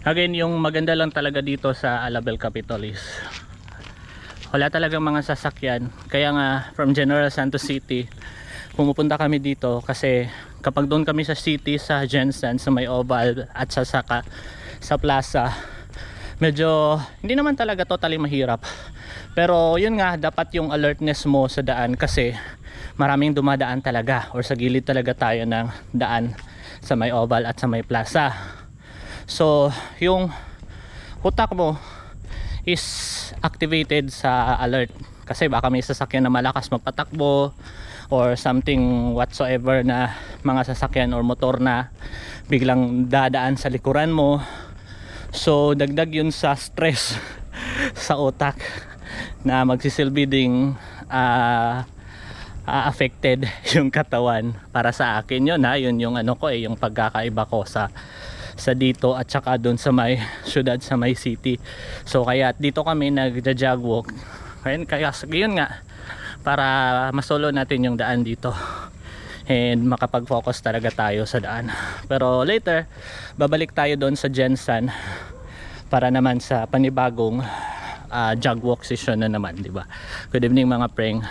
Again, yung maganda lang talaga dito sa Alabel Capitol is wala talagang mga sasakyan. Kaya nga from General Santos City pumupunta kami dito, kasi kapag doon kami sa city, sa Jensen, sa may Oval at sa Saka, sa plaza, medyo hindi naman talaga totally mahirap. Pero yun nga, dapat yung alertness mo sa daan, kasi maraming dumadaan talaga, or sa gilid talaga tayo ng daan sa may Oval at sa may plaza. So yung utak mo is activated sa alert, kasi baka may sasakyan na malakas magpatakbo or something whatsoever, na mga sasakyan or motor na biglang dadaan sa likuran mo. So dagdag yun sa stress sa utak na magsisilbi ding affected yung katawan. Para sa akin yun, yun yung ano ko yung pagkakaiba ko sa dito at saka doon sa may syudad, sa may city. So kaya dito kami nagja-jog walk. Kaya yun nga, para masolo natin yung daan dito and makapag-focus talaga tayo sa daan. Pero later babalik tayo doon sa Jensen para naman sa panibagong jog walk session na naman, di ba? Good evening mga preng.